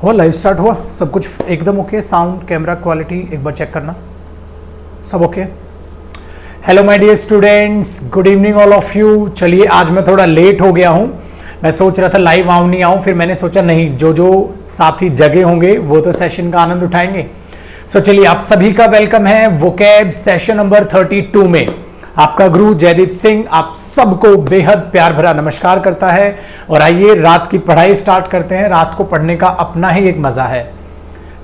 हुआ, live start हुआ, सब कुछ एकदम ओके, साउंड कैमरा क्वालिटी एक बार चेक करना, सब okay. Hello my dear students, good evening all of you. चलिए आज मैं थोड़ा लेट हो गया हूँ, मैं सोच रहा था लाइव आऊँ नहीं आऊँ, फिर मैंने सोचा नहीं, जो साथी जगे होंगे वो तो सेशन का आनंद उठाएंगे। सो चलिए आप सभी का वेलकम है वोकैब सेशन नंबर 32 में। आपका गुरु जयदीप सिंह आप सबको बेहद प्यार भरा नमस्कार करता है। और आइए रात की पढ़ाई स्टार्ट करते हैं। रात को पढ़ने का अपना ही एक मजा है।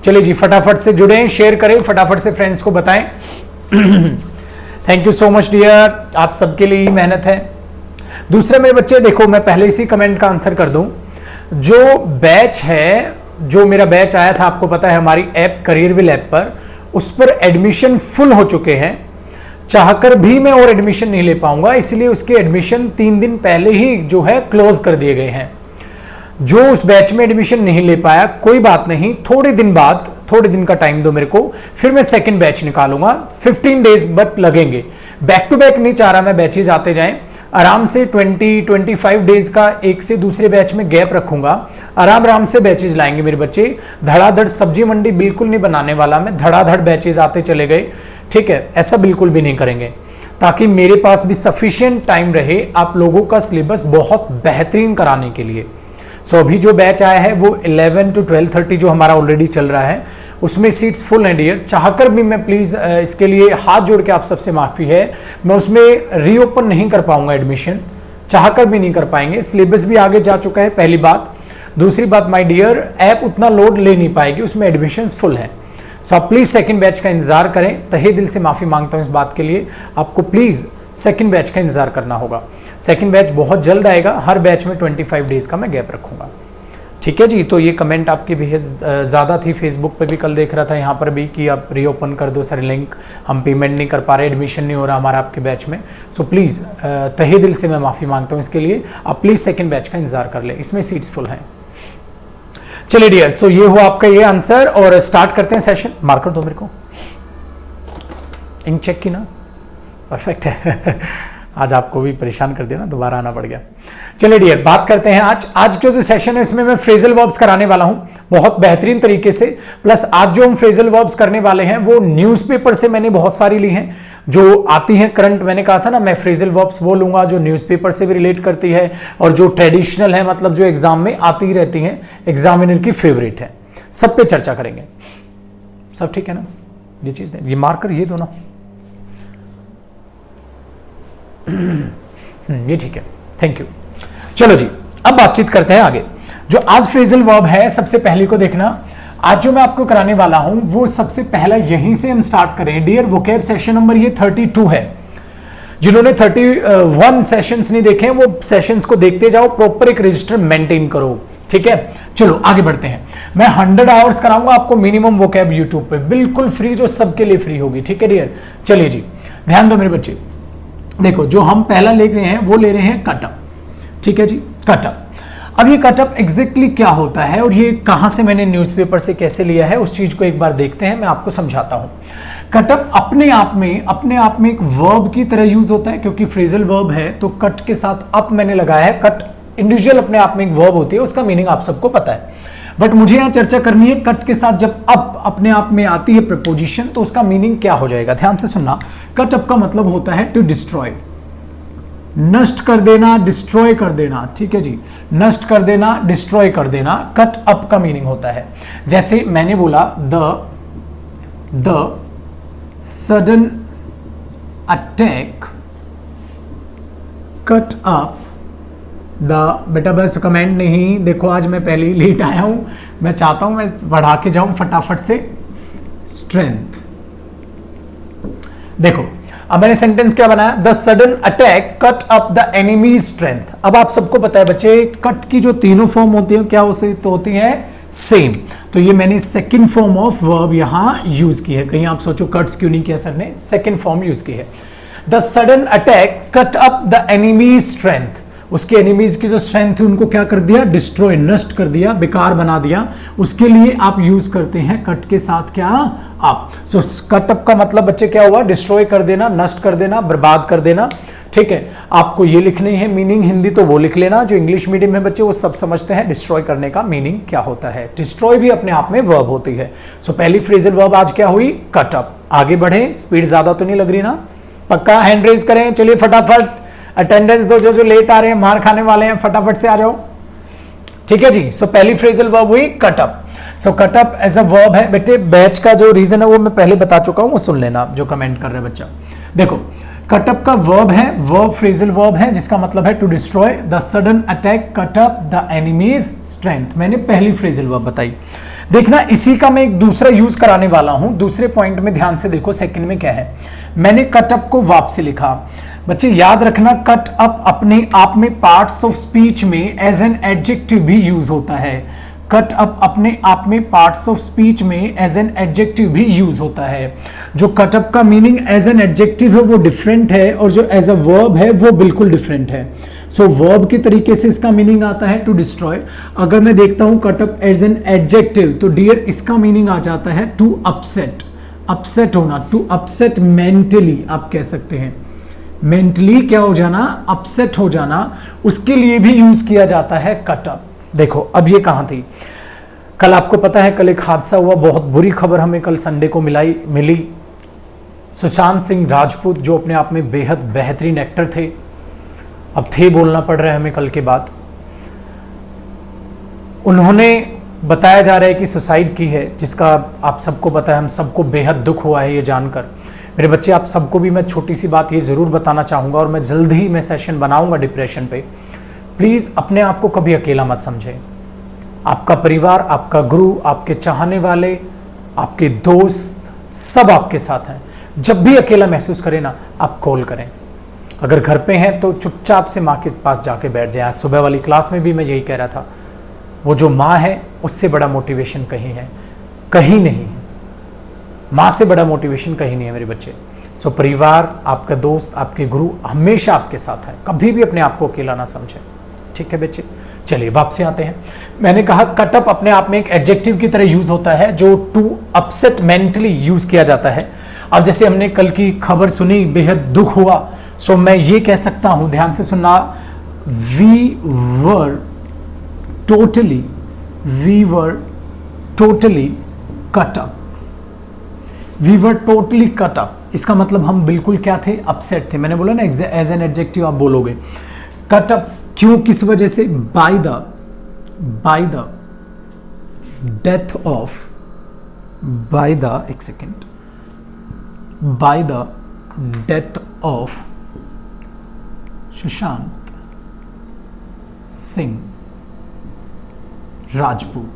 चलिए जी फटाफट से जुड़ें, शेयर करें, फटाफट से फ्रेंड्स को बताएं। Thank you so much dear, आप सबके लिए ही मेहनत है। दूसरे मेरे बच्चे देखो, मैं पहले इसी कमेंट का आंसर कर दूं। जो बैच है, जो मेरा बैच आया था, आपको पता है हमारी ऐप करियरविल ऐप पर, उस पर एडमिशन फुल हो चुके हैं। चाहकर भी मैं और एडमिशन नहीं ले पाऊंगा, इसलिए उसके एडमिशन 3 दिन पहले ही जो है क्लोज कर दिए गए हैं। जो उस बैच में एडमिशन नहीं ले पाया कोई बात नहीं, थोड़े दिन बाद, थोड़े दिन का टाइम दो मेरे को, फिर मैं सेकंड बैच निकालूंगा। 15 डेज बट लगेंगे, बैक टू बैक नहीं चाह रहा मैं बैचेज आते जाएं। आराम से 20-25 डेज का एक से दूसरे बैच में गैप रखूंगा। आराम से बैचेज लाएंगे मेरे बच्चे। धड़ाधड़ सब्जी मंडी बिल्कुल नहीं बनाने वाला मैं, धड़ाधड़ बैचेज आते चले गए, ठीक है, ऐसा बिल्कुल भी नहीं करेंगे, ताकि मेरे पास भी सफिशिएंट टाइम रहे आप लोगों का सिलेबस बहुत बेहतरीन कराने के लिए। सो अभी जो बैच आया है वो 11 to 12:30 जो हमारा ऑलरेडी चल रहा है, उसमें सीट्स फुल हैं डियर। चाहकर भी मैं प्लीज़ इसके लिए हाथ जोड़ के आप सबसे माफ़ी है, मैं उसमें रीओपन नहीं कर पाऊंगा एडमिशन, चाहकर भी नहीं कर पाएंगे। सिलेबस भी आगे जा चुका है, पहली बात। दूसरी बात माय डियर, ऐप उतना लोड ले नहीं पाएगी, उसमें एडमिशन्स फुल हैं। सो आप प्लीज़ सेकंड बैच का इंतजार करें। तहे दिल से माफ़ी मांगता हूँ इस बात के लिए, आपको प्लीज़ सेकंड बैच का इंतजार करना होगा। सेकंड बैच बहुत जल्द आएगा, हर बैच में 25 डेज का मैं गैप रखूंगा, ठीक है जी। तो ये कमेंट आपकी भी ज़्यादा थी, फेसबुक पे भी कल देख रहा था, यहाँ पर भी कि आप रीओपन कर दो सर लिंक, हम पेमेंट नहीं कर पा रहे, एडमिशन नहीं हो रहा हमारा आपके बैच में। सो प्लीज़ तहे दिल से मैं माफ़ी मांगता हूँ इसके लिए, आप प्लीज़ सेकंड बैच का इंतजार कर ले, इसमें सीट्स फुल हैं। चलिए डियर, सो ये हुआ आपका ये आंसर और स्टार्ट करते हैं सेशन। मार्कर दो मेरे को, इंक चेक की ना, परफेक्ट है। आज आपको भी परेशान कर दिया ना, दोबारा आना पड़ गया। चलिए डियर, बात करते हैं आज जो सेशन है इसमें मैं फ्रेजल वर्ब्स कराने वाला हूं बहुत बेहतरीन तरीके से। प्लस आज जो हम फ्रेजल वर्ब्स करने वाले हैं वो न्यूज़पेपर से मैंने बहुत सारी ली हैं जो आती हैं करंट। मैंने कहा था ना मैं फ्रेजल वर्ब्स वो लूंगा जो न्यूज़पेपर से भी रिलेट करती है और जो ट्रेडिशनल है, मतलब जो एग्जाम में आती रहती हैं, एग्जामिनर की फेवरेट है, सब पे चर्चा करेंगे। सब ठीक है ना? ये चीज़ ये मार्कर ये दोनों ये ठीक है, थैंक यू। चलो जी, अब बातचीत करते हैं आगे। जो आज फ्रेजल वर्ब है, सबसे पहले को देखना, आज जो मैं आपको कराने वाला हूं वो सबसे पहला यहीं से हम स्टार्ट करें डियर। वोकैब सेशन नंबर ये 32 है। जिन्होंने 31 सेशंस नहीं देखे वो सेशंस को देखते जाओ, प्रॉपर एक रजिस्टर मेंटेन करो, ठीक है। चलो आगे बढ़ते हैं। मैं 100 आवर्स कराऊंगा आपको मिनिमम वोकैब यूट्यूब पे, बिल्कुल फ्री, जो सबके लिए फ्री होगी, ठीक है डियर। चलिए जी, ध्यान दो मेरे बच्चे। देखो जो हम पहला ले रहे हैं वो ले रहे हैं कटअप, ठीक है जी, कटअप। अब ये कटअप एग्जैक्टली क्या होता है और ये कहां से मैंने न्यूज़पेपर से कैसे लिया है उस चीज को एक बार देखते हैं, मैं आपको समझाता हूं। कटअप अपने आप में एक वर्ब की तरह यूज होता है, क्योंकि फ्रेजल वर्ब है तो कट के साथ अप मैंने लगाया है। कट इंडिविजुअल अपने आप में एक वर्ब होती है, उसका मीनिंग आप सबको पता है, बट मुझे यहां चर्चा करनी है कट के साथ जब अप अपने आप में आती है प्रीपोजिशन तो उसका मीनिंग क्या हो जाएगा। ध्यान से सुनना, कट अप का मतलब होता है टू डिस्ट्रॉय, नष्ट कर देना, डिस्ट्रॉय कर देना, ठीक है जी, नष्ट कर देना, डिस्ट्रॉय कर देना, कट अप का मीनिंग होता है। जैसे मैंने बोला the sudden attack cut up the, बेटा बस कमेंट नहीं, देखो आज मैं पहले ही लेट आया हूं, मैं चाहता हूं मैं बढ़ा के जाऊं फटाफट से। स्ट्रेंथ, देखो अब मैंने सेंटेंस क्या बनाया, the sudden attack cut up the enemy strength. अब आप सबको पता है बच्चे, कट की जो तीनों फॉर्म होती है क्या होती है, सेम। तो ये मैंने सेकंड फॉर्म ऑफ वर्ब यहां यूज की है। कहीं आप सोचो कट्स क्यों नहीं किया सर ने, सेकंड फॉर्म यूज की है। The sudden attack cut up the enemy strength, उसके एनिमीज की जो स्ट्रेंथ थी उनको क्या कर दिया, डिस्ट्रॉय, नष्ट कर दिया, बेकार बना दिया। उसके लिए आप यूज करते हैं कट के साथ क्या, अप। सो कट अप का मतलब बच्चे क्या हुआ, डिस्ट्रॉय कर देना, नष्ट कर देना, बर्बाद कर देना। ठीक है, आपको ये लिखनी है मीनिंग, हिंदी तो वो लिख लेना, जो इंग्लिश मीडियम में बच्चे वो सब समझते हैं डिस्ट्रॉय करने का मीनिंग क्या होता है। डिस्ट्रॉय भी अपने आप में वर्ब होती है। सो पहली फ्रेजल वर्ब आज क्या हुई, कट अप। आगे बढ़े, स्पीड ज्यादा तो नहीं लग रही ना, पक्का हैंड रेज करें, चलिए फटाफट अटेंडेंस दो, जो लेट आ रहे हैं मार खाने वाले हैं फटाफट से आ जाओ, ठीक है जी। सो पहली फ्रेजल वर्ब हुई cut up. So cut up as a verb है बेटे, बैच का जो रीजन है वो मैं पहले बता चुका हूं, वो सुन लेना जो कमेंट कर रहे हैं बच्चा। देखो कट अप का वर्ब है, वर्ब फ्रेजल वर्ब है, जिसका मतलब है to destroy, the sudden attack, cut up the enemy's strength. मैंने पहली फ्रेजल वर्ब बताई। देखना इसी का मैं एक दूसरा यूज कराने वाला हूं, दूसरे पॉइंट में ध्यान से देखो, सेकंड में क्या है, मैंने कट अप को वर्ब से लिखा। बच्चे याद रखना, कट अप अपने आप में पार्ट्स ऑफ स्पीच में एज एन एडजेक्टिव भी यूज होता है। कट अप अपने आप में पार्ट्स ऑफ स्पीच में एज एन एडजेक्टिव भी यूज होता है। जो कट अप का मीनिंग एज एन एडजेक्टिव है वो डिफरेंट है, और जो एज अ वर्ब है वो बिल्कुल डिफरेंट है। सो वर्ब के तरीके से इसका मीनिंग आता है टू डिस्ट्रॉय। अगर मैं देखता हूं cut up as an adjective, तो डियर इसका मीनिंग आ जाता है टू अपसेट, अपसेट होना, टू अपसेट मेंटली आप कह सकते हैं। मेंटली क्या हो जाना, अपसेट हो जाना, उसके लिए भी यूज किया जाता है कट अप। देखो अब ये कहां थी, कल आपको पता है कल एक हादसा हुआ, बहुत बुरी खबर हमें कल संडे को मिली। सुशांत सिंह राजपूत जो अपने आप में बेहद बेहतरीन एक्टर थे, अब थे बोलना पड़ रहा है हमें कल के बाद, उन्होंने बताया जा रहा है कि सुसाइड की है, जिसका आप सबको पता है, हम सबको बेहद दुख हुआ है ये जानकर। मेरे बच्चे आप सबको भी मैं छोटी सी बात ये ज़रूर बताना चाहूँगा, और मैं जल्द ही मैं सेशन बनाऊँगा डिप्रेशन पे। प्लीज़ अपने आप को कभी अकेला मत समझें। आपका परिवार, आपका गुरु, आपके चाहने वाले, आपके दोस्त सब आपके साथ हैं। जब भी अकेला महसूस करें ना, आप कॉल करें। अगर घर पे हैं तो चुपचाप से माँ के पास जाके बैठ जाए। आज सुबह वाली क्लास में भी मैं यही कह रहा था, वो जो माँ है उससे बड़ा मोटिवेशन कहीं है, कहीं नहीं है। माँ से बड़ा मोटिवेशन कहीं नहीं है मेरे बच्चे। सो परिवार, आपका दोस्त, आपके गुरु हमेशा आपके साथ है, कभी भी अपने आप को अकेला ना समझें, ठीक है बच्चे। चलिए वापस आते हैं। मैंने कहा कट अप अपने आप में एक एडजेक्टिव की तरह यूज होता है, जो टू अपसेट मेंटली यूज किया जाता है। अब जैसे हमने कल की खबर सुनी, बेहद दुख हुआ, सो मैं ये कह सकता हूं, ध्यान से सुनना, we were totally cut up. We were totally cut up, इसका मतलब हम बिल्कुल क्या थे, अपसेट थे। मैंने बोला ना एज एन एडजेक्टिव आप बोलोगे। कट अप क्यों, किस वजह से, by the death of, by the death of Sushant Singh Rajput.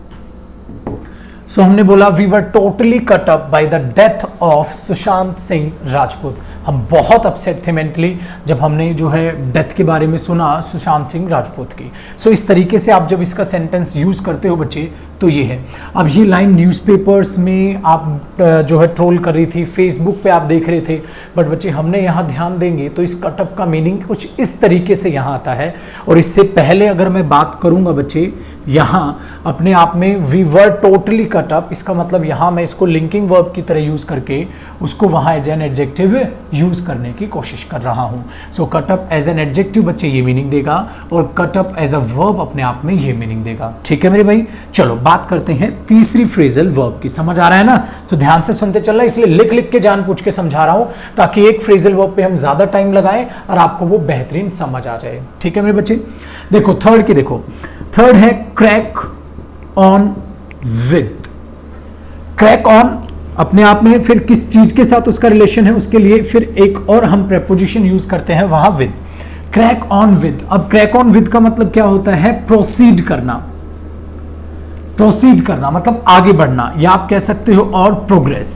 So हमने बोला we were totally cut up by the death of Sushant Singh Rajput. हम बहुत अपसेट थे मेंटली जब हमने जो है डेथ के बारे में सुना सुशांत सिंह राजपूत की। सो इस तरीके से आप जब इसका सेंटेंस यूज करते हो बच्चे तो ये है। अब ये लाइन न्यूज़पेपर्स में आप जो है ट्रोल कर रही थी, फेसबुक पे आप देख रहे थे, बट बच्चे हमने यहाँ ध्यान देंगे तो इस कटअप का मीनिंग कुछ इस तरीके से यहाँ आता है। और इससे पहले अगर मैं बात करूँगा बच्चे, यहाँ अपने आप में we were totally cut up, इसका मतलब यहाँ मैं इसको लिंकिंग वर्ब की तरह यूज करके उसको वहाँ एज एन एडजेक्टिव यूज करने की कोशिश कर रहा हूँ। So cut up as an adjective बच्चे ये मीनिंग देगा, और cut up as a verb अपने आप में ये मीनिंग देगा। ठीक है मेरे भाई, चलो बात करते हैं तीसरी फ्रेजल वर्ब की। समझ आ रहा है ना? तो ध्यान से सुनते चलना, इसलिए लिख लिख के जान पूछ के समझा रहा हूं ताकि एक फ्रेजल वर्ब पे हम ज्यादा टाइम लगाएं और आपको वो बेहतरीन समझ आ जाए। ठीक है मेरे बच्चे, देखो थर्ड की, देखो थर्ड है crack on with. Crack on अपने आप में फिर किस चीज के साथ उसका रिलेशन है, उसके लिए फिर एक और हम प्रेपोजिशन यूज करते हैं वहां विद। क्रैक ऑन विद, अब क्रैक ऑन विद का मतलब क्या होता है? प्रोसीड करना। प्रोसीड करना मतलब आगे बढ़ना, या आप कह सकते हो और प्रोग्रेस।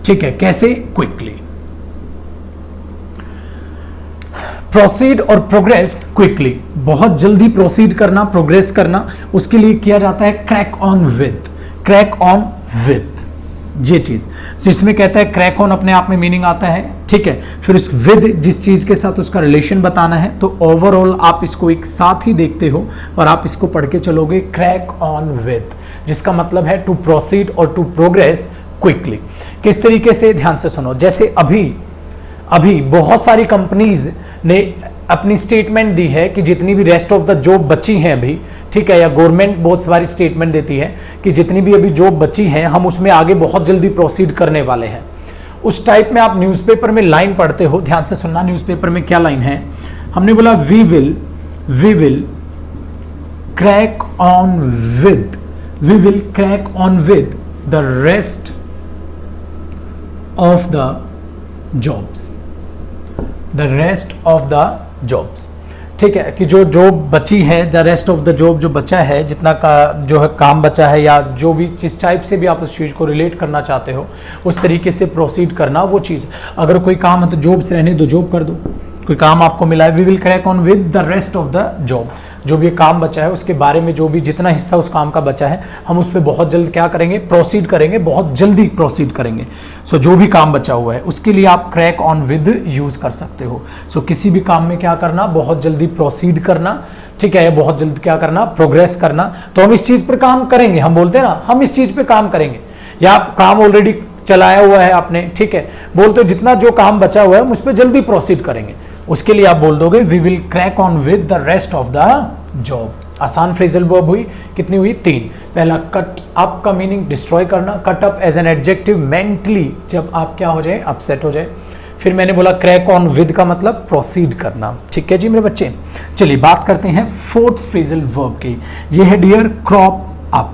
ठीक है, कैसे? क्विकली। प्रोसीड और प्रोग्रेस क्विकली, बहुत जल्दी प्रोसीड करना, प्रोग्रेस करना, उसके लिए किया जाता है crack on with. Crack on with ये चीज, इसमें कहता है क्रैक ऑन अपने आप में मीनिंग आता है। ठीक है, फिर उस विद जिस चीज के साथ उसका रिलेशन बताना है, तो ओवरऑल आप इसको एक साथ ही देखते हो और आप इसको पढ़ के चलोगे क्रैक ऑन विद, जिसका मतलब है टू प्रोसीड और टू प्रोग्रेस क्विकली। किस तरीके से? ध्यान से सुनो। जैसे अभी अभी बहुत सारी कंपनीज ने अपनी स्टेटमेंट दी है कि जितनी भी रेस्ट ऑफ द जॉब बची हैं अभी, ठीक है, या गवर्नमेंट बहुत सारी स्टेटमेंट देती है कि जितनी भी अभी जॉब बची हैं हम उसमें आगे बहुत जल्दी प्रोसीड करने वाले हैं। उस टाइप में आप न्यूज़पेपर में लाइन पढ़ते हो, ध्यान से सुनना, न्यूज़पेपर में क्या लाइन है। हमने बोला we will crack on with the rest of the jobs, ठीक है, कि जो जॉब बची है, the rest of the job जो बचा है, जितना का जो है काम बचा है, या जो भी जिस टाइप से भी आप उस चीज़ को रिलेट करना चाहते हो उस तरीके से प्रोसीड करना वो चीज़। अगर कोई काम है तो जॉब से रहने दो, जॉब कर दो। कोई काम आपको मिला है, we will crack on with the rest of the job, जो भी काम बचा है उसके बारे में, जो भी जितना हिस्सा उस काम का बचा है हम उस पर बहुत जल्द क्या करेंगे, प्रोसीड करेंगे, बहुत जल्दी प्रोसीड करेंगे। सो जो भी काम बचा हुआ है उसके लिए आप क्रैक ऑन विद यूज कर सकते हो। सो किसी भी काम में क्या करना, बहुत जल्दी प्रोसीड करना, ठीक है, बहुत जल्द क्या करना, प्रोग्रेस करना। तो हम इस चीज पर काम करेंगे, हम बोलते हैं ना हम इस चीज पे काम करेंगे, या आप काम ऑलरेडी चलाया हुआ है आपने, ठीक है, बोलते हो जितना जो काम बचा हुआ है हम उस पर जल्दी प्रोसीड करेंगे। उसके लिए आप बोल दोगे we will crack on with the rest of the job. आसान फ्रेजल वर्ब हुई, कितनी हुई, 3। पहला कट अप का मीनिंग डिस्ट्रॉय करना, cut up as an adjective mentally, जब आप क्या हो जाए, अपसेट हो जाए। फिर मैंने बोला क्रैक ऑन विद का मतलब प्रोसीड करना, ठीक है जी मेरे बच्चे। चलिए बात करते हैं 4th फ्रेजल वर्ब की, ये है dear crop up.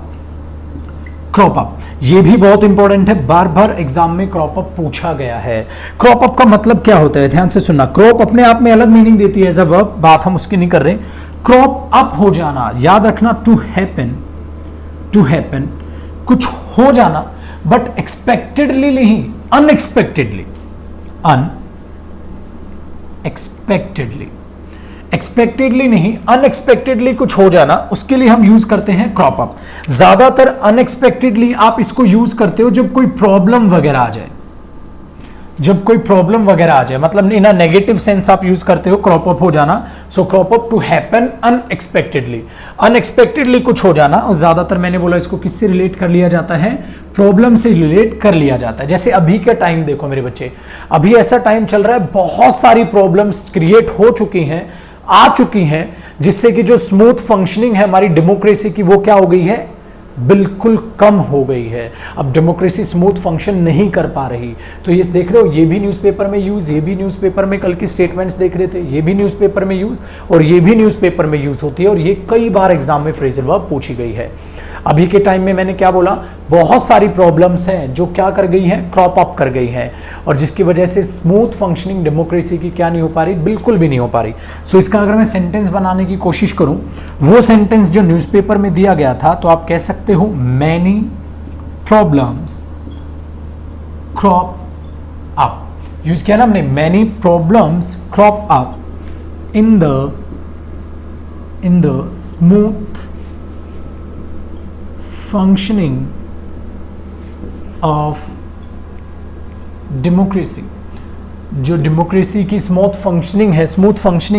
Crop up ये भी बहुत इंपॉर्टेंट है, बार बार एग्जाम में क्रॉप अप पूछा गया है। क्रॉप अप का मतलब क्या होता है, ध्यान से सुनना। क्रॉप अपने आप में अलग मीनिंग देती है एज अ वर्ब, बात हम उसकी नहीं कर रहे। क्रॉप अप हो जाना, याद रखना, टू हैपन, कुछ हो जाना, बट एक्सपेक्टेडली नहीं, एक्सपेक्टेडली नहीं, अनएक्सपेक्टेडली कुछ हो जाना, उसके लिए हम यूज करते हैं क्रॉप अप। ज्यादातर अनएक्सपेक्टेडली आप इसको यूज करते हो जब कोई प्रॉब्लम वगैरह आ जाए, मतलब इन अ नेगेटिव सेंस आप यूज करते हो क्रॉप अप हो जाना। So crop up to happen unexpectedly कुछ हो जाना। और ज्यादातर मैंने बोला इसको किससे रिलेट कर लिया जाता है, प्रॉब्लम से रिलेट कर लिया जाता है। जैसे अभी का टाइम देखो मेरे बच्चे, अभी ऐसा टाइम चल रहा है, बहुत सारी प्रॉब्लम्स क्रिएट हो चुकी हैं, आ चुकी हैं, जिससे कि जो स्मूथ फंक्शनिंग है हमारी डेमोक्रेसी की वो क्या हो गई है, बिल्कुल कम हो गई है। अब डेमोक्रेसी स्मूथ फंक्शन नहीं कर पा रही। तो ये देख रहे हो, ये भी न्यूज़पेपर में यूज, ये भी न्यूज़पेपर में कल की स्टेटमेंट्स देख रहे थे, ये भी न्यूज़पेपर में यूज और ये भी न्यूज़पेपर में यूज होती है, और ये कई बार एग्जाम में फ्रेजल वर्ब पूछी गई है। अभी के टाइम में मैंने क्या बोला, बहुत सारी प्रॉब्लम्स हैं जो क्या कर गई हैं, क्रॉप अप कर गई हैं, और जिसकी वजह से स्मूथ फंक्शनिंग डेमोक्रेसी की क्या नहीं हो पा रही, बिल्कुल भी नहीं हो पा रही। सो इसका अगर मैं सेंटेंस बनाने की कोशिश करूं, वो सेंटेंस जो न्यूज़पेपर में दिया गया था, तो आप कह सकते हो many problems crop up. Use किया ना हमने, many problems crop up in the smooth functioning of democracy। जो डेमोक्रेसी की स्मूथ फंक्शनिंग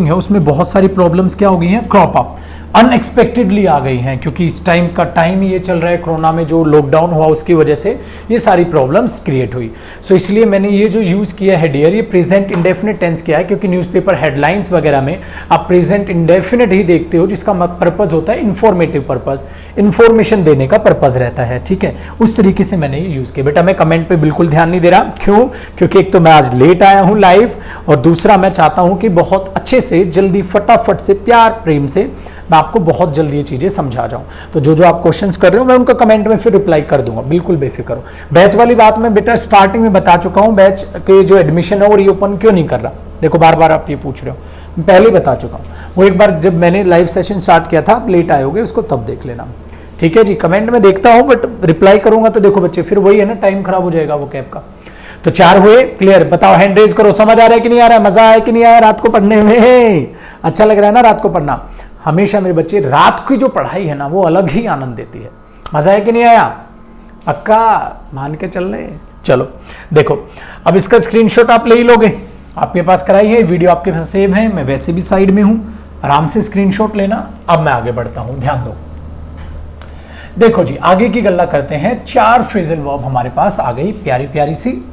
है उसमें बहुत सारी प्रॉब्लम्स क्या हो गई हैं, क्रॉप अप, अनएक्सपेक्टेडली आ गई हैं, क्योंकि इस टाइम का टाइम ये चल रहा है, कोरोना में जो लॉकडाउन हुआ उसकी वजह से ये सारी प्रॉब्लम्स क्रिएट हुई। सो इसलिए मैंने ये जो यूज़ किया है डियर, ये प्रेजेंट इंडेफिनिट टेंस किया है, क्योंकि न्यूज़पेपर हेडलाइंस वगैरह में आप प्रेजेंट इंडेफिनिट ही देखते हो, जिसका पर्पज़ होता है इन्फॉर्मेटिव पर्पज़, इन्फॉर्मेशन देने का पर्पज़ रहता है, ठीक है। उस तरीके से मैंने ये यूज़ किया। बेटा मैं कमेंट पर बिल्कुल ध्यान नहीं दे रहा, क्यों, क्योंकि एक तो मैं आज लेट आया हूँ लाइव, और दूसरा मैं चाहता हूँ कि बहुत अच्छे से जल्दी फटाफट से प्यार प्रेम से मैं आपको बहुत जल्दी ये चीज़ें समझा जाऊं। तो जो आप क्वेश्चंस कर रहे हो मैं उनका कमेंट में फिर रिप्लाई कर दूंगा, बिल्कुल बेफिक्र हो। बैच वाली बात मैं बेटा स्टार्टिंग में बता चुका हूं, बैच के जो एडमिशन है वो रीओपन क्यों नहीं कर रहा, देखो बार बार आप ये पूछ रहे हो, मैं पहले ही बता चुका हूँ। वो एक बार जब मैंने लाइव सेशन स्टार्ट किया था, आप लेट आए होगे, उसको तब देख लेना, ठीक है जी। कमेंट में देखता हूँ बट रिप्लाई करूंगा, तो देखो बच्चे फिर वही है ना, टाइम खराब हो जाएगा वो कैब का। तो 4 हुए, क्लियर, बताओ, हैंड रेज करो, समझ आ रहा है कि नहीं आ रहा है, मजा आया कि नहीं आया रात को पढ़ने में, अच्छा लग रहा है ना रात को पढ़ना। हमेशा मेरे बच्चे रात की जो पढ़ाई है ना वो अलग ही आनंद देती है, मजा आया कि नहीं आया, पक्का मान के चल रहे, चलो देखो अब इसका स्क्रीनशॉट आप ले ही लोगे, आपके पास कराई है, वीडियो आपके पास सेव है, मैं वैसे भी साइड में हूं, आराम से स्क्रीनशॉट लेना। अब मैं आगे बढ़ता हूं, ध्यान दो, देखो जी आगे की गल्ला करते हैं। 4 फ्रेजल वर्ब हमारे पास आ गई प्यारी प्यारी सी,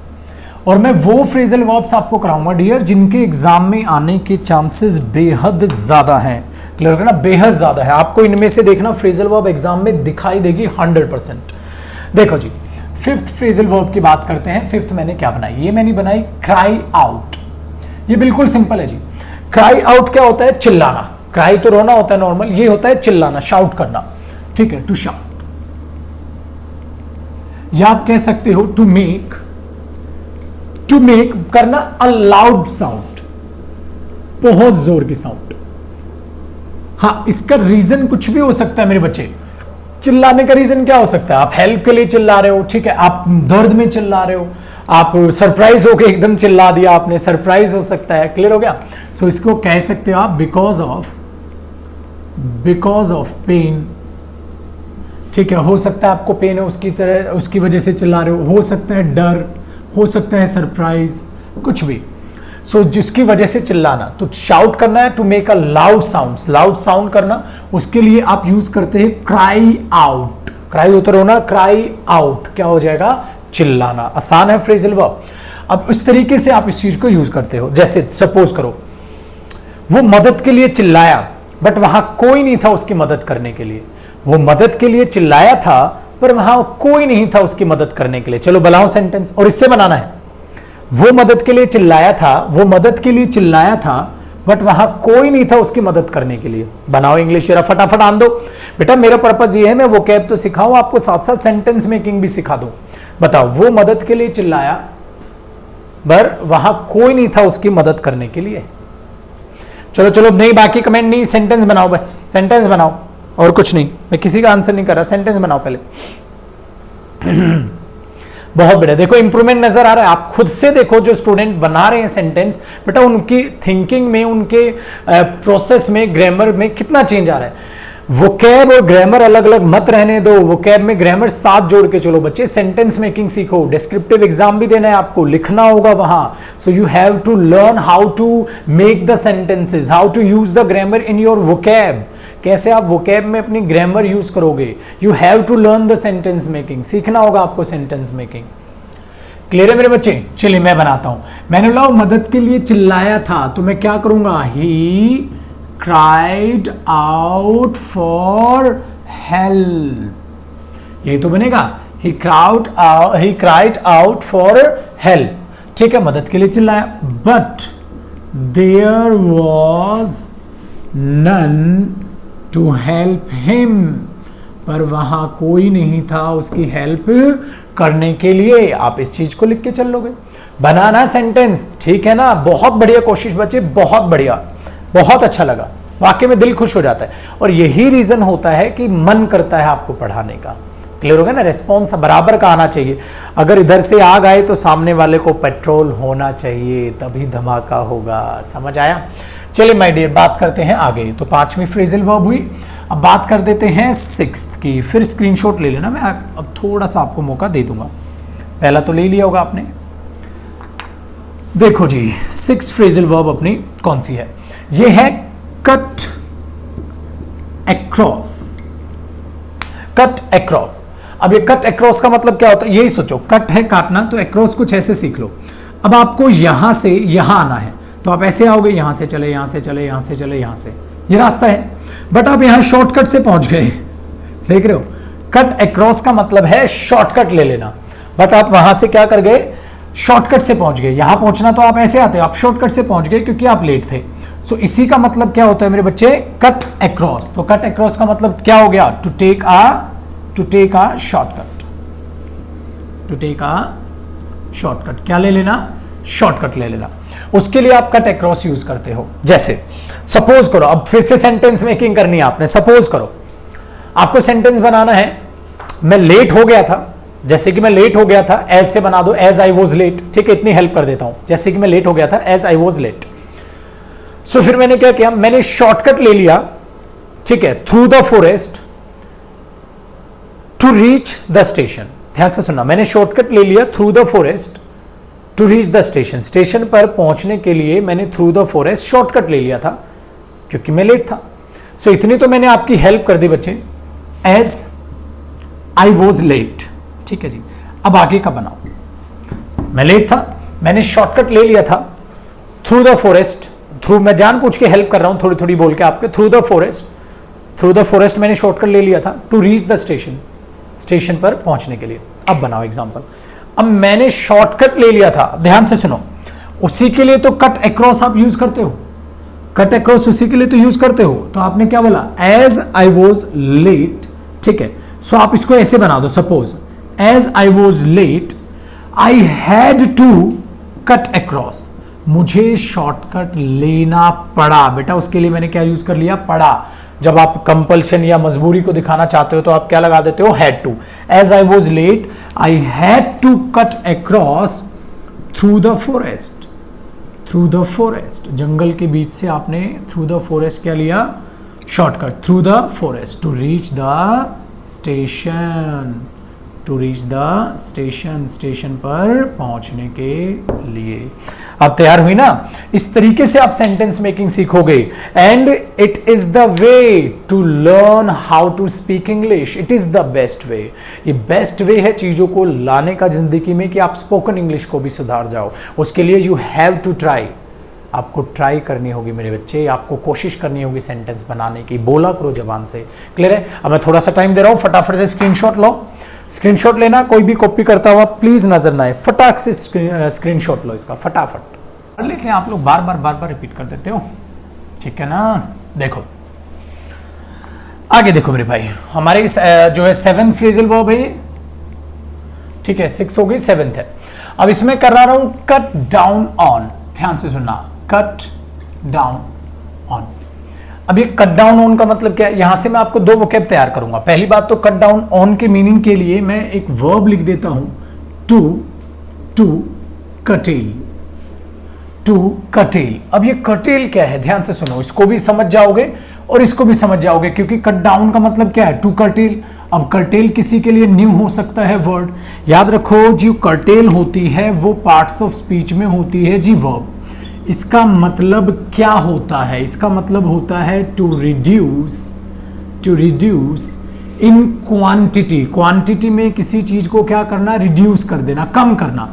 और मैं वो फ्रेजल वर्ब्स आपको कराऊंगा डियर जिनके एग्जाम में आने के चांसेस बेहद ज्यादा हैं। क्लियर है ना, बेहद ज्यादा है। आपको इनमें से देखना फ्रेजल वर्ब एग्जाम में दिखाई देगी 100%। देखो जी, फिफ्थ फ्रेजल वर्ब की बात करते हैं। फिफ्थ मैंने क्या बनाई, ये मैंने बनाई क्राई आउट। ये बिल्कुल सिंपल है जी। क्राई आउट क्या होता है, चिल्लाना। क्राई तो रोना होता है नॉर्मल, ये होता है चिल्लाना, शाउट करना। ठीक है, टू शाउट, या आप कह सकते हो टू मेक करना अ लाउड साउंड, बहुत जोर की साउंड। हाँ, इसका रीजन कुछ भी हो सकता है मेरे बच्चे। चिल्लाने का रीजन क्या हो सकता है, आप हेल्प के लिए चिल्ला रहे हो, ठीक है, आप दर्द में चिल्ला रहे हो, आप सरप्राइज होके एकदम चिल्ला दिया आपने, सरप्राइज हो सकता है। क्लियर हो गया। सो इसको कह सकते हो आप बिकॉज ऑफ पेन। ठीक है, हो सकता है आपको पेन है उसकी तरह, उसकी वजह से चिल्ला रहे हो सकता है डर, हो सकता है सरप्राइज, कुछ भी। सो जिसकी वजह से चिल्लाना, तो शाउट करना है to make a loud sound करना, उसके लिए आप यूज करते हैं क्राई आउट। क्राई होता रोना, क्राई आउट क्या हो जाएगा, चिल्लाना। आसान है फ्रेजल वर्ब। अब इस तरीके से आप इस चीज को यूज करते हो। जैसे सपोज करो वो मदद के लिए चिल्लाया बट वहां कोई नहीं था उसकी मदद करने के लिए। वो मदद के लिए चिल्लाया था पर वहां कोई नहीं था उसकी मदद करने के लिए। चलो बनाओ सेंटेंस, और इससे बनाना है। वो मदद के लिए चिल्लाया था बट वहां कोई नहीं था उसकी मदद करने के लिए। बनाओ इंग्लिश, जरा फटाफट आन दो बेटा। मेरा पर्पस ये है मैं वोकैब तो सिखाऊं आपको, साथ साथ सेंटेंस मेकिंग भी सिखा दूं। बताओ, वो मदद के लिए चिल्लाया पर वहां कोई नहीं था उसकी मदद करने के लिए। चलो नहीं, बाकी कमेंट नहीं, सेंटेंस बनाओ, बस सेंटेंस बनाओ और कुछ नहीं। मैं किसी का आंसर नहीं कर रहा, सेंटेंस बनाओ पहले। बहुत बढ़िया, देखो इंप्रूवमेंट नजर आ रहा है। आप खुद से देखो जो स्टूडेंट बना रहे हैं सेंटेंस, बेटा उनकी थिंकिंग में, उनके प्रोसेस में, ग्रामर में कितना चेंज आ रहा है। वोकैब और ग्रामर अलग अलग मत रहने दो, वोकैब में ग्रामर साथ जोड़ के चलो बच्चे। सेंटेंस मेकिंग सीखो, डिस्क्रिप्टिव एग्जाम भी देना है आपको, लिखना होगा वहां। So you have to learn how to make the sentences, how to use the grammar in your vocab. कैसे आप वोकैब में अपनी ग्रामर यूज करोगे। You have to learn the sentence making, सीखना होगा आपको सेंटेंस मेकिंग। क्लियर है मेरे बच्चे। चलिए मैं बनाता हूं। मैंने बोला मदद के लिए चिल्लाया था, तो मैं क्या करूंगा, he cried out for help. ये तो बनेगा ही क्राइड आउट फॉर हेल्प। ठीक है, मदद के लिए चिल्लाया, but there was none to help him, पर वहां कोई नहीं था उसकी हेल्प करने के लिए। आप इस चीज को लिख के चल लोगे। बनाना सेंटेंस, ठीक है ना। बहुत बढ़िया कोशिश बच्चे, बहुत बढ़िया, बहुत अच्छा लगा, वाकई में दिल खुश हो जाता है। और यही रीजन होता है कि मन करता है आपको पढ़ाने का। क्लियर हो गया ना, रेस्पॉन्स बराबर का आना चाहिए। अगर इधर से आग आए तो सामने वाले को पेट्रोल होना चाहिए, तभी धमाका होगा। समझ आया। चलिए माय डियर, बात करते हैं आगे। तो 5वीं फ्रेजल वर्ब हुई। अब बात कर देते हैं 6th की। फिर स्क्रीनशॉट ले लेना, मैं अब थोड़ा सा आपको मौका दे दूंगा। पहला तो ले लिया होगा आपने। देखो जी, 6th फ्रेजल वर्ब अपनी कौन सी है, ये है कट अक्रॉस। Cut across. अब ये कट अक्रॉस का मतलब क्या होता है, यही सोचो, कट है काटना, तो अक्रॉस कुछ ऐसे सीख लो। अब आपको यहां से यहां आना है, तो आप ऐसे आओगे, यहां से चले, यहां से चले, यहां से चले, यहां से, ये रास्ता है। बट आप यहां शॉर्टकट से पहुंच गए, देख रहे हो। कट अक्रॉस का मतलब है शॉर्टकट ले लेना, बट आप वहां से क्या कर गए, शॉर्टकट से पहुंच गए। यहां पहुंचना तो आप ऐसे आते हो, आप शॉर्टकट से पहुंच गए क्योंकि आप लेट थे। सो इसी का मतलब क्या होता है मेरे बच्चे, कट अक्रॉस। तो कट अक्रॉस का मतलब क्या हो गया, to take a shortcut. To take a shortcut, क्या ले लेना, शॉर्टकट ले लेना। उसके लिए आप कट अक्रॉस यूज करते हो। जैसे सपोज करो, अब फिर से सेंटेंस मेकिंग करनी है आपने। सपोज करो आपको सेंटेंस बनाना है, मैं लेट हो गया था, जैसे कि मैं लेट हो गया था, एज से बना दो, एज आई वॉज लेट। ठीक है, इतनी हेल्प कर देता हूं, जैसे कि मैं लेट हो गया था, एज आई वॉज लेट। सो फिर मैंने क्या किया, मैंने शॉर्टकट ले लिया, ठीक है, through the forest to reach the station. ध्यान से सुनना, मैंने शॉर्टकट ले लिया through the forest to reach the station. Station पर पहुंचने के लिए मैंने थ्रू द फॉरेस्ट शॉर्टकट ले लिया था क्योंकि मैं लेट था। सो इतनी तो मैंने आपकी हेल्प कर दी बच्चे, एज आई वॉज लेट। ठीक है जी, अब आगे का बनाओ। मैं लेट था, मैंने शॉर्टकट ले लिया था थ्रू द फॉरेस्ट, थ्रू, मैं जानबूझ के हेल्प कर रहा हूं थोड़ी थोड़ी बोल के आपके, थ्रू द फॉरेस्ट मैंने शॉर्टकट ले लिया था to reach the station, station पर पहुंचने के लिए। अब बनाओ एग्जांपल। अब मैंने शॉर्टकट ले लिया था, ध्यान से सुनो, उसी के लिए तो कट अक्रॉस आप यूज करते हो, कट अक्रॉस उसी के लिए तो यूज करते हो। तो आपने क्या बोला, एज आई वॉज लेट, ठीक है। सो आप इसको ऐसे बना दो, suppose as I was late I had to cut across, मुझे शॉर्टकट लेना पड़ा। बेटा उसके लिए मैंने क्या यूज कर लिया, पड़ा। जब आप कंपल्शन या मजबूरी को दिखाना चाहते हो तो आप क्या लगा देते हो, had to. As I was late I had to cut across through the forest, through the forest, जंगल के बीच से आपने थ्रू द फॉरेस्ट क्या लिया, shortcut, through the forest to reach the station, to reach the station, station पर पहुंचने के लिए। अब तैयार हुई ना। इस तरीके से आप सेंटेंस मेकिंग सीखोगे। And it is the way to learn how to speak English, it is the best way. ये बेस्ट वे है चीजों को लाने का जिंदगी में कि आप स्पोकन इंग्लिश को भी सुधार जाओ। उसके लिए यू हैव टू ट्राई, आपको ट्राई करनी होगी मेरे बच्चे, आपको कोशिश करनी होगी सेंटेंस बनाने की, बोला करो जबान से। क्लियर है। अब मैं थोड़ा सा टाइम दे रहा हूं, फटाफट से स्क्रीनशॉट लो। स्क्रीनशॉट लेना, कोई भी कॉपी करता हुआ प्लीज नजर ना आए, फटाक से स्क्रीनशॉट लो इसका, फटाफट कर लेते हैं। आप लोग बार बार रिपीट कर देते हो, ठीक है ना। देखो आगे देखो मेरे भाई, हमारे जो है 7th फ्रेजल वर्ब है, ठीक है, 6 हो गई, 7th है। अब इसमें कर रहा हूं कट डाउन ऑन, ध्यान से सुनना, कट डाउन ऑन। अब ये कट डाउन ऑन का मतलब क्या है, यहां से मैं आपको 2 वोकैब तैयार करूंगा। पहली बात तो कट डाउन ऑन के मीनिंग के लिए मैं एक वर्ब लिख देता हूं, टू कटेल, टू कटेल। अब ये कटेल क्या है, ध्यान से सुनो, इसको भी समझ जाओगे और इसको भी समझ जाओगे, क्योंकि कट डाउन का मतलब क्या है, टू कर्टेल। अब कर्टेल किसी के लिए न्यू हो सकता है वर्ड, याद रखो जो कर्टेल होती है वो पार्ट्स ऑफ स्पीच में होती है जी वर्ब। इसका मतलब क्या होता है, इसका मतलब होता है to reduce in quantity, quantity में किसी चीज को क्या करना, रिड्यूस कर देना, कम करना,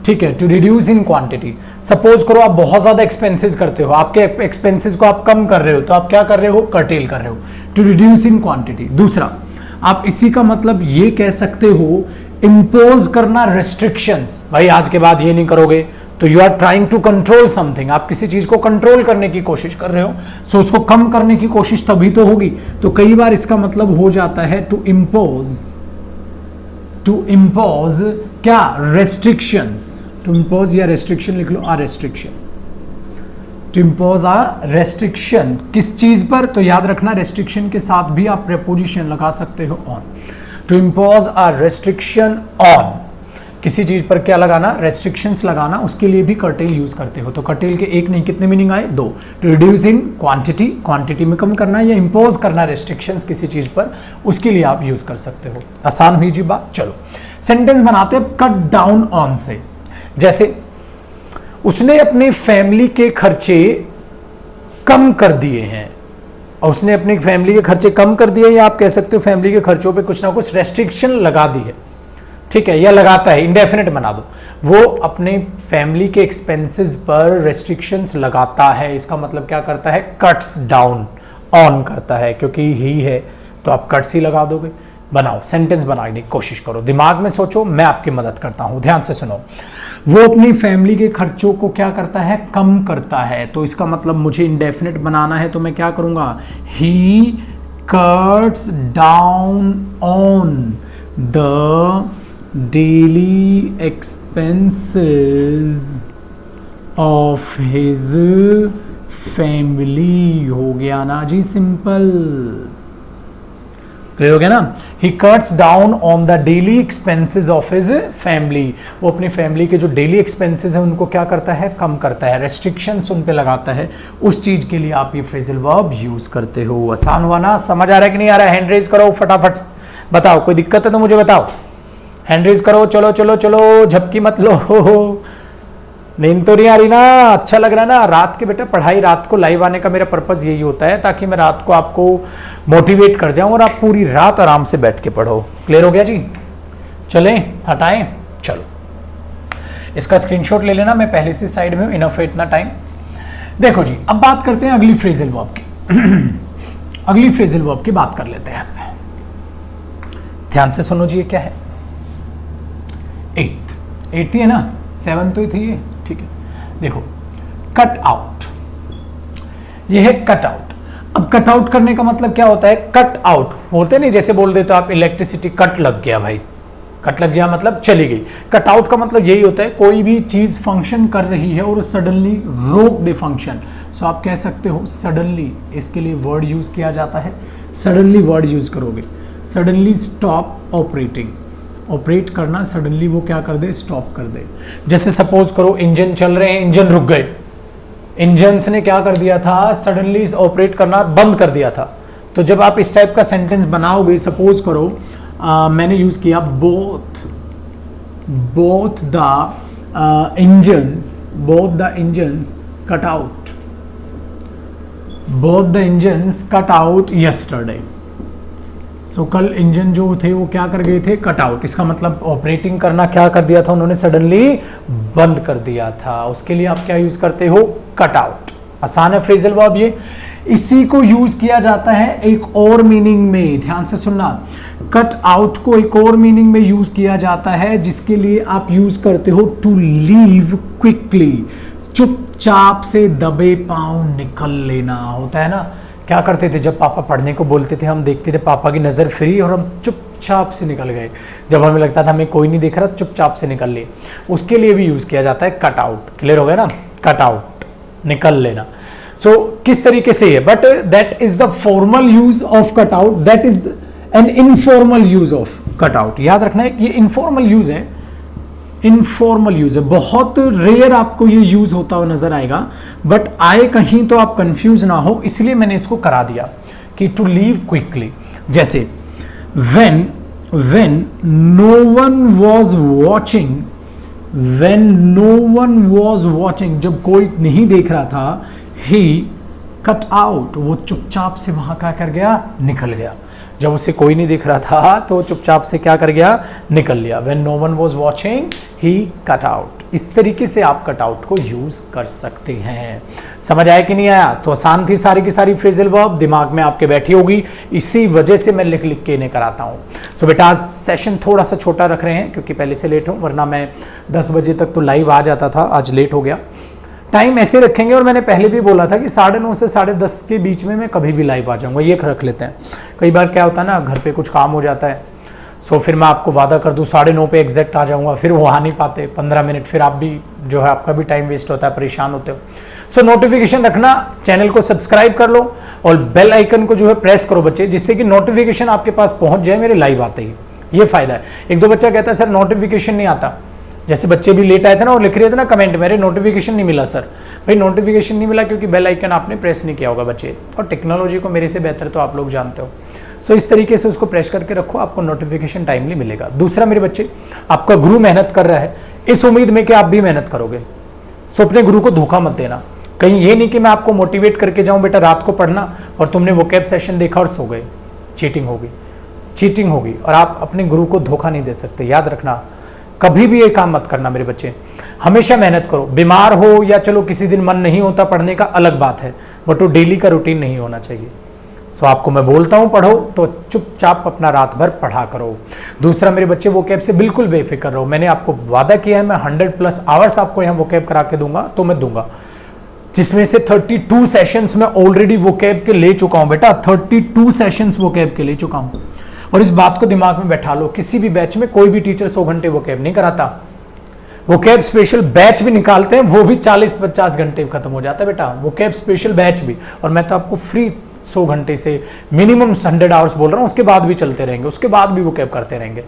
ठीक है, to reduce in quantity. Suppose करो आप बहुत ज्यादा एक्सपेंसेस करते हो, आपके एक्सपेंसेस को आप कम कर रहे हो, तो आप क्या कर रहे हो, कर्टेल कर रहे हो, टू रिड्यूस इन क्वांटिटी। दूसरा, आप इसी का मतलब ये कह सकते हो इंपोज करना, रेस्ट्रिक्शंस, भाई आज के बाद ये नहीं करोगे, तो you are trying to control something, आप किसी चीज को कंट्रोल करने की कोशिश कर रहे हो, सो उसको कम करने की कोशिश तभी तो होगी। तो कई बार इसका मतलब हो जाता है टू इम्पोज क्या, रेस्ट्रिक्शंस, टू इम्पोज या रेस्ट्रिक्शन लिख लो, a restriction, to impose a restriction किस चीज पर, तो याद रखना रेस्ट्रिक्शन के साथ भी आप प्रीपोजिशन लगा सकते हो on. To impose a restriction on, किसी चीज पर क्या लगाना, रेस्ट्रिक्शंस लगाना, उसके लिए भी कर्टेल यूज करते हो। तो कर्टेल के एक नहीं कितने मीनिंग आए, 2। To reduce in quantity, quantity में कम करना, या इंपोज करना रेस्ट्रिक्शंस किसी चीज पर, उसके लिए आप यूज कर सकते हो। आसान हुई जी बात। चलो सेंटेंस बनाते हैं कट डाउन ऑन से। जैसे उसने अपनी फैमिली के खर्चे कम कर दिए हैं, और उसने अपनी फैमिली के खर्चे कम कर दिए, या आप कह सकते हो फैमिली के खर्चों पे कुछ ना कुछ रेस्ट्रिक्शन लगा दी है, ठीक है, या लगाता है, इंडेफिनिट बना दो, वो अपने फैमिली के एक्सपेंसेस पर रेस्ट्रिक्शंस लगाता है। इसका मतलब क्या करता है, कट्स डाउन ऑन करता है, क्योंकि ही है तो आप कट्स ही लगा दोगे। बनाओ, सेंटेंस बनाने की कोशिश करो, दिमाग में सोचो, मैं आपकी मदद करता हूं, ध्यान से सुनो। वो अपनी फैमिली के खर्चों को क्या करता है, कम करता है, तो इसका मतलब मुझे इंडेफिनिट बनाना है, तो मैं क्या करूंगा, ही cuts down on the daily expenses of his family. हो गया ना जी, सिंपल, क्लियर हो गया ना। ही cuts down on the daily expenses of his family, वो अपनी फैमिली के जो डेली एक्सपेंसेस है उनको क्या करता है, कम करता है, रेस्ट्रिक्शंस उन पे लगाता है। उस चीज के लिए आप ये फ्रेजल वर्ब यूज करते हो। आसान हुआ ना, समझ आ रहा है कि नहीं आ रहा है? हैंड रेज करो फटाफट, बताओ कोई दिक्कत है तो मुझे बताओ, हैंड रेज करो, चलो चलो चलो, झपकी मत लो, नींद तो नहीं आ रही ना, अच्छा लग रहा है ना। रात के बेटा पढ़ाई, रात को लाइव आने का मेरा पर्पस यही होता है, ताकि मैं रात को आपको मोटिवेट कर जाऊं और आप पूरी रात आराम से बैठ के पढ़ो। क्लियर हो गया जी? चलें, हटाएं, चलो। इसका स्क्रीनशॉट ले लेना, मैं पहले से साइड में हूं, इनफ है इतना टाइम। देखो जी, अब बात करते हैं अगली फ्रेजल वर्ब की। अगली फ्रेजल वर्ब की बात कर लेते हैं। ध्यान से सुनो जी, ये क्या है? एट थी है ना, 7 तो थी ये, ठीक है। देखो, कट आउट, ये है कट आउट। अब कट आउट करने का मतलब क्या होता है? कट आउट बोलते नहीं, जैसे बोल देते हो आप इलेक्ट्रिसिटी कट लग गया भाई, कट लग गया मतलब चली गई। कट आउट का मतलब यही होता है, कोई भी चीज फंक्शन कर रही है और सडनली रोक दे फंक्शन। सो आप कह सकते हो सडनली, इसके लिए वर्ड यूज किया जाता है। सडनली वर्ड यूज करोगे, सडनली स्टॉप ऑपरेटिंग, ऑपरेट करना, सडनली वो क्या कर दे? स्टॉप कर दे। जैसे सपोज करो इंजन चल रहे हैं, इंजन रुक गए, इंजन्स ने क्या कर दिया था? सडनली ऑपरेट करना बंद कर दिया था। तो जब आप इस टाइप का सेंटेंस बनाओगे, सपोज करो मैंने यूज किया both the engines cut out, both the engines cut out yesterday. So कल इंजन जो थे वो क्या कर गए थे? Cut out. इसका मतलब ऑपरेटिंग करना क्या कर दिया था उन्होंने? सडनली बंद कर दिया था। उसके लिए आप क्या यूज करते हो? Cut out. आसान है फ्रेजल वर्ब ये। इसी को यूज किया जाता है एक और मीनिंग में, ध्यान से सुनना। कट आउट को एक और मीनिंग में यूज किया जाता है, जिसके लिए आप यूज करते हो टू लीव क्विकली, चुपचाप से दबे पांव निकल लेना होता है ना। क्या करते थे जब पापा पढ़ने को बोलते थे, हम देखते थे पापा की नज़र फ्री और हम चुपचाप से निकल गए। जब हमें लगता था हमें कोई नहीं देख रहा, चुपचाप से निकल लिए। उसके लिए भी यूज़ किया जाता है कट आउट। क्लियर हो गया ना? कट आउट, निकल लेना। सो किस तरीके से है? But that is the formal use of cut out, that is an informal use of cut out. याद रखना है, ये इनफॉर्मल यूज है, इनफॉर्मल यूज है, बहुत रेयर आपको ये यूज होता हुआ नजर आएगा, बट आए कहीं तो आप कंफ्यूज ना हो, इसलिए मैंने इसको करा दिया कि टू लीव क्विकली। जैसे when no one was watching, when no one was watching, जब कोई नहीं देख रहा था, he cut out, वो चुपचाप से वहां क्या कर गया? निकल गया। जब उसे कोई नहीं दिख रहा था तो चुपचाप से क्या कर गया? निकल लिया। When no one was watching, he cut out। इस तरीके से आप कट आउट को यूज कर सकते हैं। समझ आया कि नहीं आया? तो आसान थी सारी की सारी फ्रेजल वर्ब, दिमाग में आपके बैठी होगी, इसी वजह से मैं लिख लिख के इन्हें कराता हूँ। सो बेटा आज सेशन थोड़ा सा छोटा रख रहे हैं क्योंकि पहले से लेट हूँ, वरना मैं 10 बजे तक तो लाइव आ जाता था, आज लेट हो गया। टाइम ऐसे रखेंगे, और मैंने पहले भी बोला था कि 9:30 से 10:30 के बीच में मैं कभी भी लाइव आ जाऊंगा, ये रख लेते हैं। कई बार क्या होता है ना, घर पे कुछ काम हो जाता है, सो फिर मैं आपको वादा कर दूं 9:30 पे एग्जैक्ट आ जाऊंगा, फिर वो आ नहीं पाते 15 मिनट, फिर आप भी जो है आपका भी टाइम वेस्ट होता है, परेशान होते हो। सो नोटिफिकेशन रखना, चैनल को सब्सक्राइब कर लो और बेल आइकन को जो है प्रेस करो बच्चे, जिससे कि नोटिफिकेशन आपके पास पहुंच जाए मेरे लाइव आते ही। ये फायदा है। एक दो बच्चा कहता है सर नोटिफिकेशन नहीं आता, जैसे बच्चे भी लेट आए थे ना और लिख रहे थे ना कमेंट, मेरे नोटिफिकेशन नहीं मिला सर। भाई नोटिफिकेशन नहीं मिला क्योंकि बेल आइकन आपने प्रेस नहीं किया होगा बच्चे, और टेक्नोलॉजी को मेरे से बेहतर तो आप लोग जानते हो। सो इस तरीके से उसको प्रेस करके रखो, आपको नोटिफिकेशन टाइमली मिलेगा। दूसरा मेरे बच्चे, आपका गुरु मेहनत कर रहा है इस उम्मीद में कि आप भी मेहनत करोगे। सो अपने गुरु को धोखा मत देना। कहीं ये नहीं कि मैं आपको मोटिवेट करके जाऊं बेटा रात को पढ़ना और तुमने वोकैब सेशन देखा और सो गए, चीटिंग होगी, चीटिंग होगी, और आप अपने गुरु को धोखा नहीं दे सकते। याद रखना, कभी भी ये काम मत करना मेरे बच्चे, हमेशा मेहनत करो। बीमार हो या चलो किसी दिन मन नहीं होता पढ़ने का अलग बात है, बट वो डेली का रूटीन नहीं होना चाहिए। सो आपको मैं बोलता हूं पढ़ो तो चुपचाप अपना रात भर पढ़ा करो। दूसरा मेरे बच्चे, वोकैब से बिल्कुल बेफिक्र रहो। मैंने आपको वादा किया है मैं 100+ आवर्स आपको यहाँ वोकैब करा के दूंगा, तो मैं दूंगा, जिसमें से 32 सेशंस में ऑलरेडी वोकैब के ले चुका हूं बेटा, 32 सेशंस वोकैब के ले चुका हूं। और इस बात को दिमाग में बैठा लो, किसी भी बैच में कोई भी टीचर 100 घंटे वोकैब नहीं कराता। वोकैब स्पेशल बैच भी निकालते हैं, वो भी 40-50 घंटे खत्म हो जाता है बेटा, वोकैब स्पेशल बैच भी। और मैं तो आपको फ्री 100 घंटे से मिनिमम 100 आवर्स बोल रहा हूं, उसके बाद भी चलते रहेंगे, उसके बाद भी वोकैब करते रहेंगे।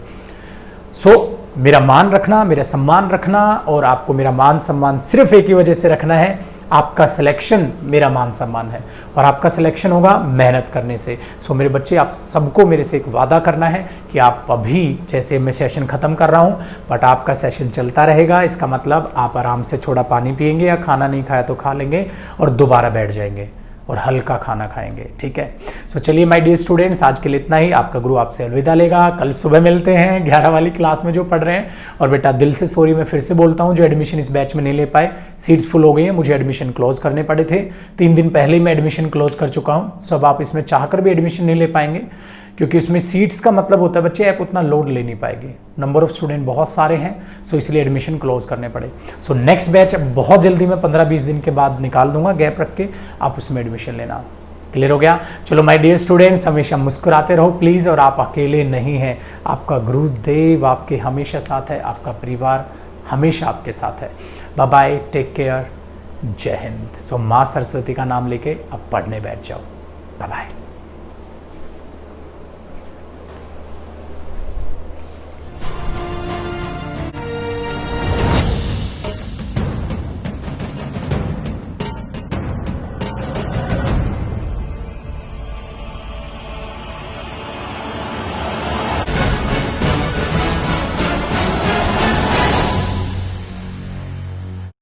सो मेरा मान रखना, मेरा सम्मान रखना, और आपको मेरा मान सम्मान सिर्फ एक ही वजह से रखना है, आपका सिलेक्शन मेरा मान सम्मान है, और आपका सिलेक्शन होगा मेहनत करने से। सो मेरे बच्चे, आप सबको मेरे से एक वादा करना है कि आप अभी, जैसे मैं सेशन ख़त्म कर रहा हूँ, बट आपका सेशन चलता रहेगा। इसका मतलब आप आराम से थोड़ा पानी पिएंगे या खाना नहीं खाया तो खा लेंगे और दोबारा बैठ जाएंगे। और हल्का खाना खाएंगे, ठीक है। सो चलिए माय डियर स्टूडेंट्स, आज के लिए इतना ही। आपका गुरु आपसे अलविदा लेगा। कल सुबह मिलते हैं 11 वाली क्लास में जो पढ़ रहे हैं। और बेटा दिल से सॉरी, मैं फिर से बोलता हूँ, जो एडमिशन इस बैच में नहीं ले पाए, सीट्स फुल हो गई हैं, मुझे एडमिशन क्लोज करने पड़े थे। 3 दिन पहले ही मैं एडमिशन क्लोज कर चुका हूँ। सो अब आप इसमें चाहकर भी एडमिशन नहीं ले पाएंगे, क्योंकि इसमें सीट्स का मतलब होता है बच्चे ऐप उतना लोड ले नहीं पाएगी, नंबर ऑफ स्टूडेंट बहुत सारे हैं, सो इसलिए एडमिशन क्लोज करने पड़े। सो नेक्स्ट बैच बहुत जल्दी मैं 15-20 दिन के बाद निकाल दूंगा, गैप रख के, आप उसमें एडमिशन लेना। क्लियर हो गया? चलो माय डियर स्टूडेंट्स, हमेशा मुस्कुराते रहो प्लीज़, और आप अकेले नहीं हैं, आपका गुरुदेव आपके हमेशा साथ है, आपका परिवार हमेशा आपके साथ है। बाय बाय, टेक केयर, जय हिंद। सो माँ सरस्वती का नाम लेके अब पढ़ने बैठ जाओ। Bye bye.